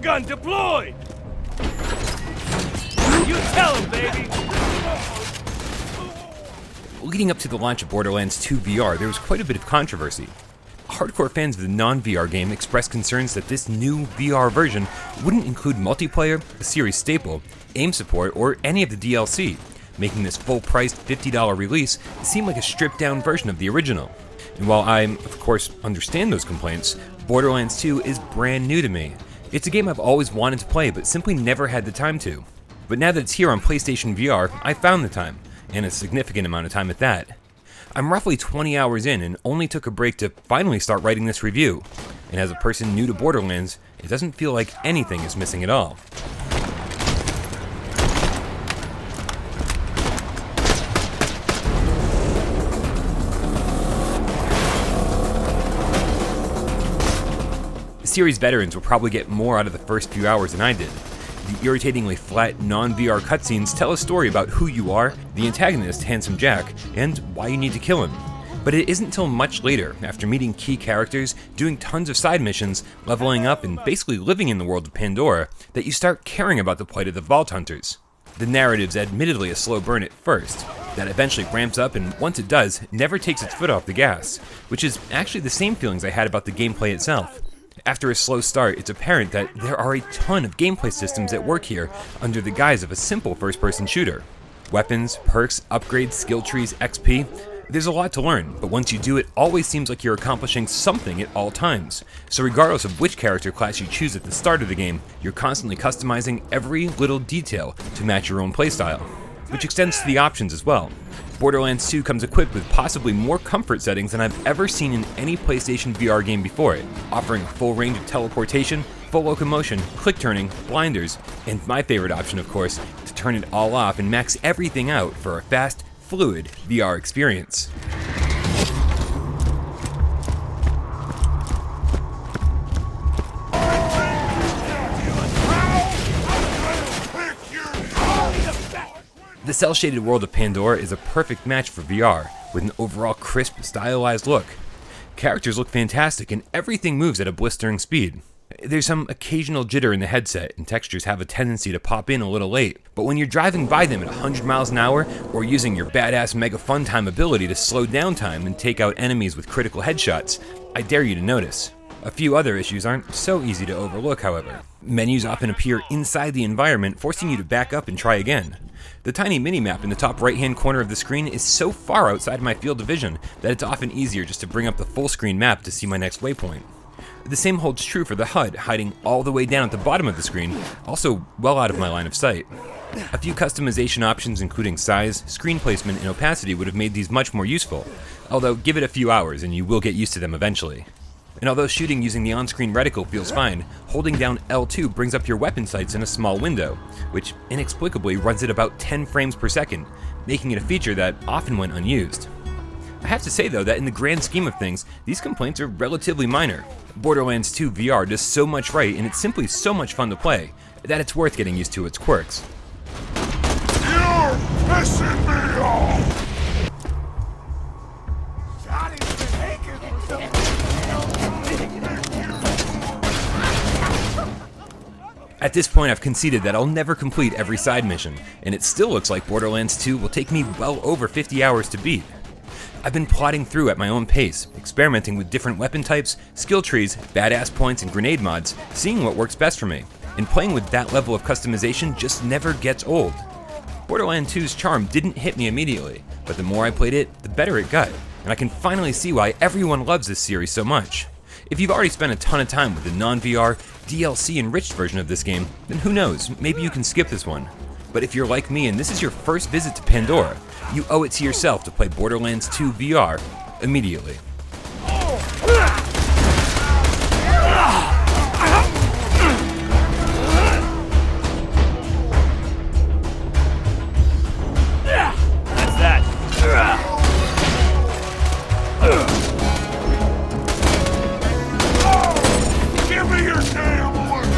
gun deployed! You tell him, baby! Leading up to the launch of Borderlands 2 VR, there was quite a bit of controversy. Hardcore fans of the non-VR game expressed concerns that this new VR version wouldn't include multiplayer, a series staple, aim support, or any of the DLC, making this full-priced $50 release seem like a stripped-down version of the original. And while I, of course, understand those complaints, Borderlands 2 is brand new to me. It's a game I've always wanted to play, but simply never had the time to. But now that it's here on PlayStation VR, I found the time, and a significant amount of time at that. I'm roughly 20 hours in and only took a break to finally start writing this review. And as a person new to Borderlands, it doesn't feel like anything is missing at all. Series veterans will probably get more out of the first few hours than I did. The irritatingly flat, non-VR cutscenes tell a story about who you are, the antagonist, Handsome Jack, and why you need to kill him. But it isn't until much later, after meeting key characters, doing tons of side missions, leveling up, and basically living in the world of Pandora, that you start caring about the plight of the Vault Hunters. The narrative's admittedly a slow burn at first, that eventually ramps up and once it does, never takes its foot off the gas, which is actually the same feelings I had about the gameplay itself. After a slow start, it's apparent that there are a ton of gameplay systems at work here under the guise of a simple first-person shooter. Weapons, perks, upgrades, skill trees, XP. There's a lot to learn, but once you do, it always seems like you're accomplishing something at all times. So regardless of which character class you choose at the start of the game, you're constantly customizing every little detail to match your own playstyle, which extends to the options as well. Borderlands 2 comes equipped with possibly more comfort settings than I've ever seen in any PlayStation VR game before it, offering a full range of teleportation, full locomotion, click turning, blinders, and my favorite option of course, to turn it all off and max everything out for a fast, fluid VR experience. The cel-shaded world of Pandora is a perfect match for VR, with an overall crisp, stylized look. Characters look fantastic and everything moves at a blistering speed. There's some occasional jitter in the headset and textures have a tendency to pop in a little late, but when you're driving by them at 100 miles an hour or using your badass Mega Fun Time ability to slow down time and take out enemies with critical headshots, I dare you to notice. A few other issues aren't so easy to overlook, however. Menus often appear inside the environment, forcing you to back up and try again. The tiny minimap in the top right-hand corner of the screen is so far outside my field of vision that it's often easier just to bring up the full-screen map to see my next waypoint. The same holds true for the HUD, hiding all the way down at the bottom of the screen, also well out of my line of sight. A few customization options including size, screen placement, and opacity would have made these much more useful, although give it a few hours and you will get used to them eventually. And although shooting using the on-screen reticle feels fine, holding down L2 brings up your weapon sights in a small window, which inexplicably runs at about 10 frames per second, making it a feature that often went unused. I have to say though that in the grand scheme of things, these complaints are relatively minor. Borderlands 2 VR does so much right and it's simply so much fun to play, that it's worth getting used to its quirks. You're pissing me off! At this point I've conceded that I'll never complete every side mission, and it still looks like Borderlands 2 will take me well over 50 hours to beat. I've been plodding through at my own pace, experimenting with different weapon types, skill trees, badass points, and grenade mods, seeing what works best for me, and playing with that level of customization just never gets old. Borderlands 2's charm didn't hit me immediately, but the more I played it, the better it got, and I can finally see why everyone loves this series so much. If you've already spent a ton of time with the non-VR, DLC-enriched version of this game, then who knows, maybe you can skip this one. But if you're like me and this is your first visit to Pandora, you owe it to yourself to play Borderlands 2 VR immediately. That's that. Give me your damn weapon!